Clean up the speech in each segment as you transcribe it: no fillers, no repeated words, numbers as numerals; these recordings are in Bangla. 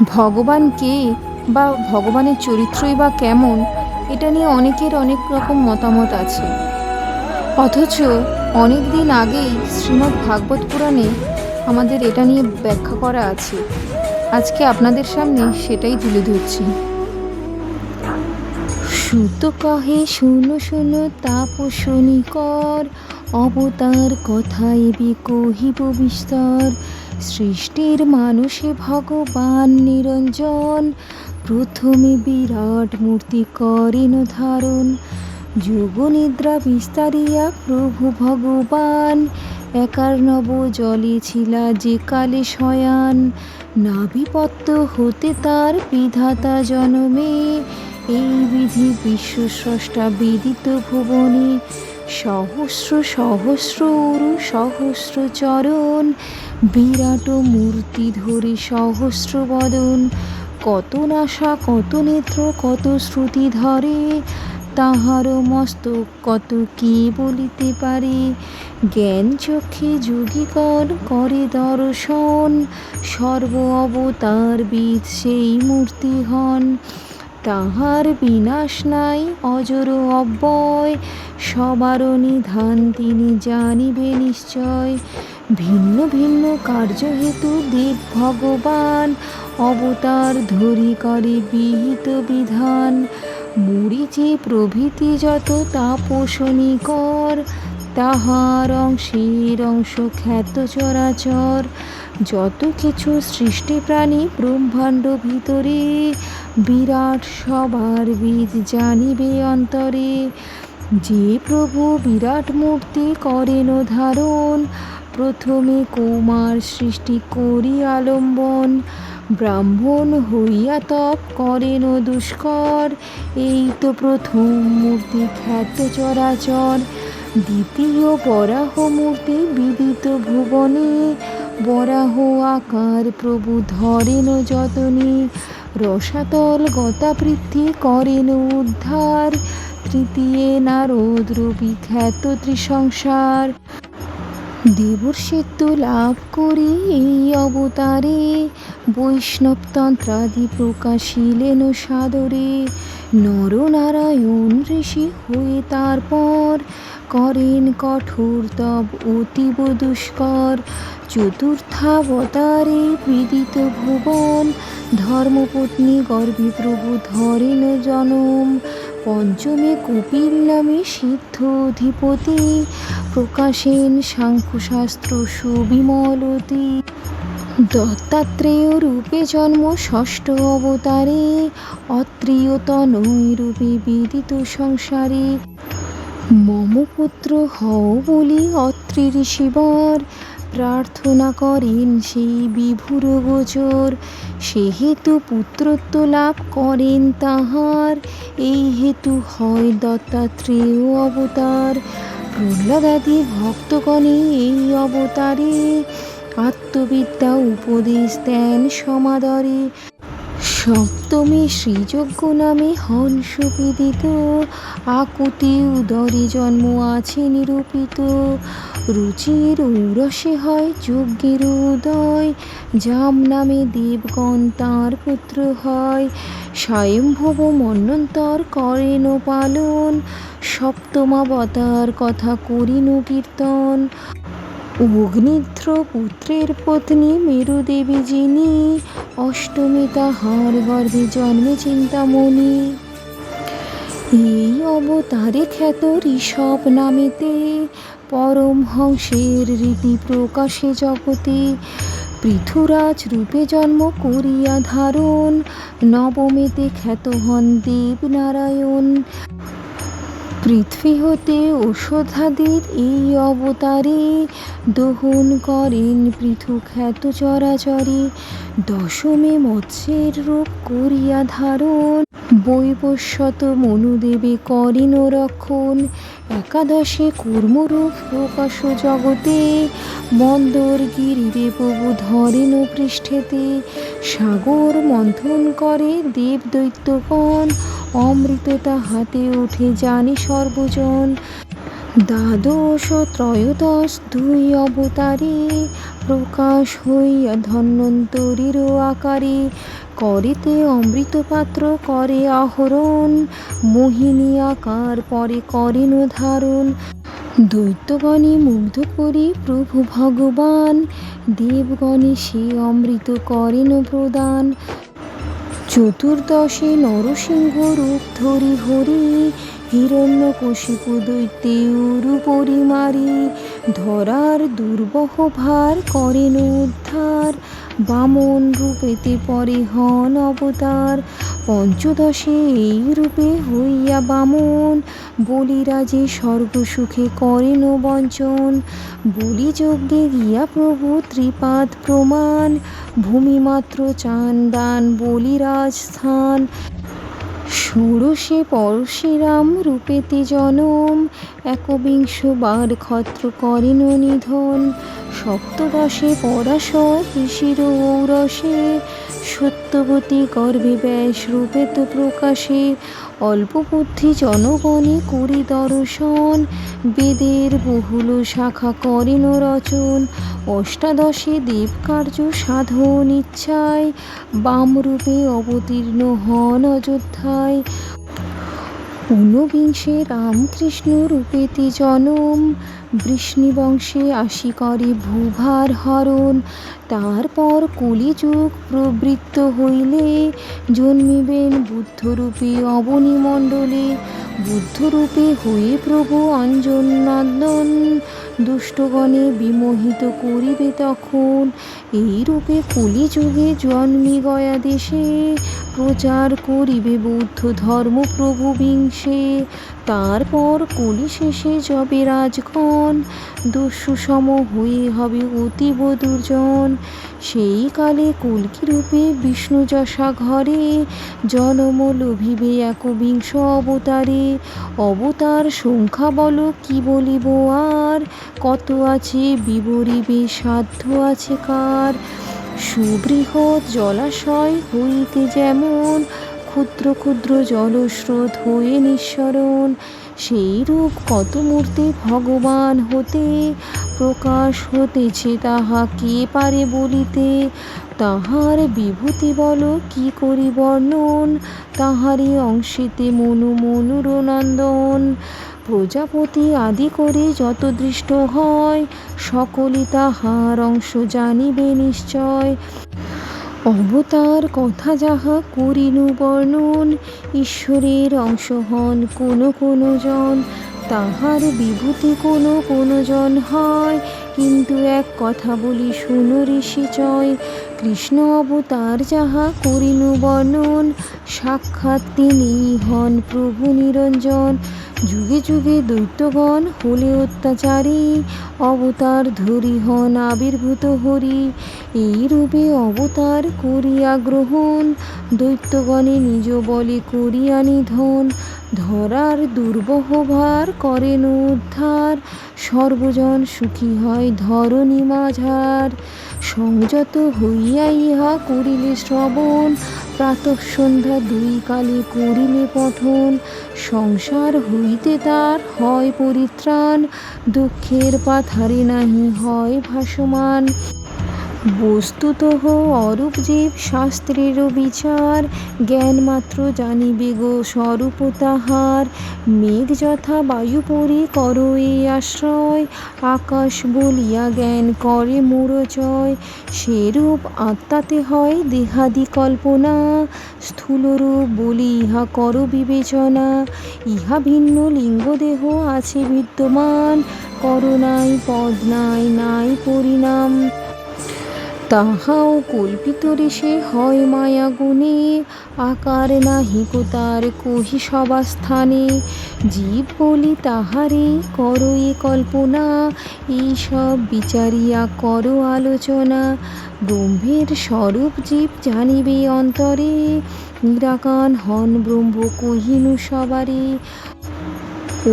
ভগবান কে বা ভগবানের চরিত্রই বা কেমন, এটা নিয়ে অনেকের অনেক রকম মতামত আছে। অথচ অনেক দিন আগেই শ্রীমদ্ ভাগবত পুরাণে আমাদের এটা নিয়ে ব্যাখ্যা করা আছে। আজকে আপনাদের সামনে সেটাই তুলে ধরছি। সুত কহে শুনো শুনো তাপসনী কর, অবতার কথায় কহিব বিস্তর। সৃষ্টির মানুষে ভগবান নিরঞ্জন, প্রথমে বিরাট মূর্তি করেন ধারণ। যোগনিদ্রা বিস্তারিয়া প্রভু ভগবান, একার্ণব জলে ছিলা যে কালে শয়ান। নাভিপত্য হতে তার বিধাতা জনমে, এই বিধি বিশ্বস্রষ্টা বিদিত ভুবনে। সহস্র সহস্র উরু সহস্র চরণ, বিরাট মূর্তি ধরে সহস্র বদন। কত নাসা কত নেত্র কত শ্রুতি ধরে, তাহার মস্তক কত কে বলিতে পারে। জ্ঞান চক্ষে যোগীগণ করে দর্শন, সর্ব অবতার বিদ সেই মূর্তি হন। তাহার বিনাশ নাই অজর অব্যয়, সবার নিধান তিনি জানিবে নিশ্চয়। ভিন্ন ভিন্ন কার্য হেতু দেব ভগবান, অবতার ধরি করে বিহিত বিধান। মরিচি প্রভৃতি যত তাপসনী কর, তাহার অংশের অংশ খ্যাত চরাচর। যত কিছু সৃষ্টি প্রাণী ব্রহ্মাণ্ড ভিতরে, বিরাট সবার বীজ জানিবে অন্তরে। যে প্রভু বিরাট মূর্তি করেন ধারণ, প্রথমে কৌমার সৃষ্টি করি আলম্বন। ব্রাহ্মণ হইয়া তপ করেন দুষ্কর, এই তো প্রথম মূর্তি খ্যাত চরাচর। দ্বিতীয় বরাহ মূর্তি বিদিত ভুবনে, বরাহ আকার প্রভু ধরেন যতনে। রসাতল গতাবৃদ্ধি করেন উদ্ধার, তৃতীয়ে নারদ রূপী খ্যাত ত্রিসংসার। দেবর্ষিত্ব লাভ করি এই অবতারে, বৈষ্ণব তন্ত্রাদি প্রকাশিলেন সাদরে। নরনারায়ণ ঋষি হয়ে তারপর, করেন কঠোর তব অতীব দুষ্কর। চতুর্থাবতারে বিদিত ভুবন, ধর্মপত্নী গর্ভে প্রভু ধরেন জনম। পঞ্চমে কপিল নামে সিদ্ধ অধিপতি, প্রকাশেন সাংখ্যশাস্ত্র সুবিমলতি। দত্তাত্রেয় রূপে জন্ম ষষ্ঠ অবতারে, অত্রিয় তনয় রূপে বিদিত সংসারে। মম পুত্র হও বলি অত্রি ঋষিবর, প্রার্থনা করেন সেই বিভুর গোচর। সেহেতু পুত্রত্ব লাভ করেন তাহার, এই হেতু হয় দত্তাত্রেয় অবতার। প্রহ্লাদাদি ভক্তগণে এই অবতারে, আত্মবিদ্যা উপদেশ দেন সমাদরে। সপ্তমে শ্রীযজ্ঞ নামে হন সুবিদিত, আকুতি উদরে জন্ম আছে নিরূপিত। রুচির ঔরসে হয় যজ্ঞের উদয়, জাম নামে দেবগণ তাঁর পুত্র হয়। স্বয়ম্ভব মন্বন্তর করেন পালন, সপ্তমাবতার কথা করিন কীর্তন। অগ্নিধ্র পুত্রের পত্নী মেরুদেবী যিনি, অষ্টমী তাহার গর্ভে জন্মে চিন্তামণি। এই অবতারে খ্যাত ঋষভ নামেতে, পরমহংসের রীতি প্রকাশে জগতে। পৃথুরাজ রূপে জন্ম করিয়া ধারণ, নবমেতে খ্যাত হন দেবনারায়ণ। পৃথ্বী হতে ঔষধাদির এই অবতারে, দহন করেন পৃথু খ্যাত চরাচরে। দশমে মৎস্যের রূপ করিয়া ধারণ, বৈবস্বত মনুদেবে করেন রক্ষণ। একাদশে কূর্মরূপ প্রকাশ জগতে, মন্দর গিরিরে প্রভু ধরেন পৃষ্ঠেতে। সাগর মন্থন করে দেব দৈত্যগণ, অমৃত তাহাতে ওঠে জানে সর্বজন। দ্বাদশ ত্রয়োদশ দুই অবতারে, প্রকাশ হইয়া ধন্বন্তরীর আকারে, করেতে অমৃত পাত্র করে আহরণ, মোহিনী আকার পরে করেন ধারণ। দৈত্যগণে মুগ্ধ করি প্রভু ভগবান, দেবগণে সে অমৃত করেন প্রদান। চতুর্দশে নরসিংহ রূপ ধরি হরি, হিরণ্যকশিপু দৈত্যের উপরি মারি, ধরার দুর্বহ ভার করেন উদ্ধার, বামন রূপেতে পরে হন অবতার। পঞ্চদশে এই রূপে হইয়া বামন, বলিরাজে স্বর্গসুখে করেন বঞ্চন। বলিযজ্ঞে গিয়া প্রভু ত্রিপাদ প্রমাণ, ভূমিমাত্র চান দান বলিরাজ স্থান। ষোড়শে পরশুরাম রূপেতে জনম, একবিংশ বার ক্ষত্র করেন নিধন। সপ্তদশে পরাশর ঋষির ঔরসে, সত্যবতী গর্ভে ব্যাস রূপেত প্রকাশে, অল্প বুদ্ধি জনগণে করি দর্শন, বেদের বহুল শাখা করেন রচন। অষ্টাদশে দেবকার্য সাধন ইচ্ছায়, বামরূপে অবতীর্ণ হন অযোধ্যায়। ঊনবিংশে রামকৃষ্ণ রূপেতে জনম, বৃষ্ণিবংশে আসি করে ভূভার হরণ। তারপর কলিযুগ প্রবৃত্ত হইলে, জন্মিবেন বুদ্ধরূপে অবনীমণ্ডলে। বুদ্ধরূপে হয়ে প্রভু অঞ্জননন্দন, দুষ্টগণে বিমোহিত করিবে তখন। এই রূপে কলিযুগে জন্মি গয়া দেশে, প্রচার করিবে বৌদ্ধ ধর্ম প্রভু বিংশে। তারপর কলি শেষে যবে রাজগণ, দস্যু সম হয়ে হবে অতীব দুর্জন। সেই কালে কল্কি রূপে বিষ্ণু যশা ঘরে, জনম লভিবে একবিংশ অবতারে। অবতার সংখ্যা বল কি বলিব আর, কত আছে বিবরিবে সাধ্য আছে কার। সুবৃহৎ জলাশয় হইতে যেমন, ক্ষুদ্র ক্ষুদ্র জলস্রোত হয়ে নিঃসরণ, সেই রূপ কত মূর্তি ভগবান হতে, প্রকাশ হতেছে তাহা কে পারে বলিতে। তাহার বিভূতি বল কি করি বর্ণন, তাহারই অংশেতে মনু মনুর নন্দন। প্রজাপতি আদি করে যত দৃষ্ট হয়, সকলে তাহার অংশ জানিবে নিশ্চয়। অবতার কথা যাহা করিনু বর্ণন, ঈশ্বরের অংশ হন কোন কোন জন। তাহার বিভূতি কোন কোন জন হয়, কিন্তু এক কথা বলি শুনো ঋষিচয়। কৃষ্ণ অবতার যাহা করিনু বর্ণন, সাক্ষাৎ তিনিই হন প্রভু নিরঞ্জন। যুগে যুগে দৈত্যগণ হলে অত্যাচারী, অবতার ধরি হন আবির্ভূত হরি। এই রূপে অবতার করিয়া গ্রহণ, দৈত্যগণে নিজ বলে করিয়া নিধন। ধরার দুর্বহ ভার করেন উদ্ধার, সর্বজন সুখী হয় ধরণী মাঝার। সংযত হইয়া ইহা করিলে শ্রবণ, প্রাতঃ সন্ধ্যা দুই কালে করিলে পঠন। সংসার হইতে তার হয় পরিত্রাণ, দুঃখের পাথারে নাহি হয় ভাসমান। বস্তুতঃ অরূপ জীব শাস্ত্রেরও বিচার, জ্ঞান মাত্র জানিবে গো স্বরূপ তাহার। মেঘ যথা বায়ু পরি করো এই আশ্রয়, আকাশ বলিয়া জ্ঞান করে মূঢ়চয়। সেরূপ আত্মাতে হয় দেহাদি কল্পনা, স্থূলরূপ বলি ইহা করো বিবেচনা। ইহা ভিন্ন লিঙ্গ দেহ আছে বিদ্যমান, করো নাই পদ নাই নাই পরিণাম। তাহাও কল্পিত রেশে হয় মায়া গুণে, আকার নাহি কো তার কহি সবাস্থানে। জীব বলি তাহারে করো এ কল্পনা, এই সব বিচারিয়া করো আলোচনা। ব্রহ্মের স্বরূপ জীব জানিবে অন্তরে, নিরাকার হন ব্রহ্ম কহিনু সবারে।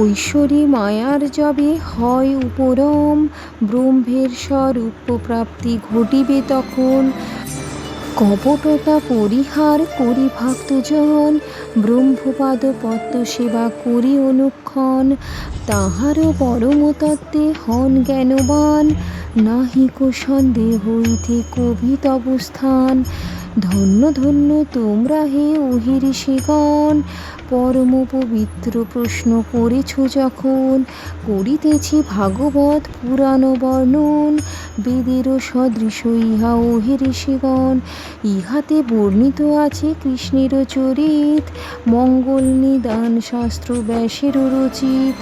ঐশ্বরী মায়ার যবে হয় উপরম, ব্রহ্মের স্বরূপ প্রাপ্তি ঘটিবে তখন। কপটতা পরিহার করি ভক্তজন, ব্রহ্মপাদ পদ্ম সেবা করি অনুক্ষণ। তাহারও পরম তত্ত্বে হন জ্ঞানবান, নাহিক সন্দেহ হইতে কভি তব স্থান। ধন্য ধন্য তোমরা হে ওহে ঋষিগণ, পরম পবিত্র প্রশ্ন করেছ যখন। করিতেছি ভাগবত পুরাণ বর্ণন, বেদের সদৃশ ইহা ওহে ঋষিগণ। ইহাতে বর্ণিত আছে কৃষ্ণের চরিত, মঙ্গল নিদান শাস্ত্র ব্যাসের রচিত।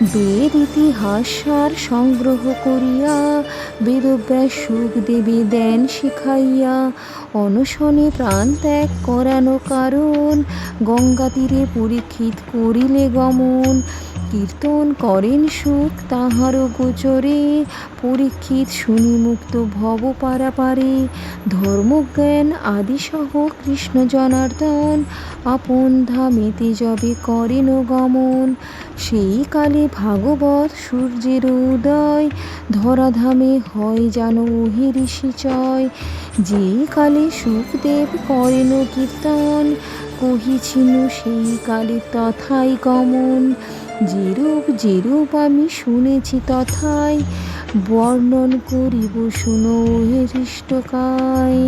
বেদ ইতিহাস সার সংগ্রহ করিয়া, বেদব্যাস সুখদেবে দেন শিখাইয়া। অনশনে প্রাণ ত্যাগ করানো কারণ, গঙ্গা তীরে পরীক্ষিত করিলে গমন। কীর্তন করেন সুখ তাহার গোচরে, পরীক্ষিত শুনি মুক্ত ভব পারাপারে। ধর্মজ্ঞান আদিসহ কৃষ্ণ জনার্দন, আপন ধামেতে যবে করেন গমন। সেই কালে ভাগবত সূর্যের উদয়, ধরাধামে হয় যেন ওহে ঋষিচয়। যেই কালে সুখদেব করেন কীর্তন, কহিছিনু সেই কালে তথায় গমন। যেরূপ আমি শুনেছি তথায়, বর্ণন করিব শুনো হে হৃষ্টকায়।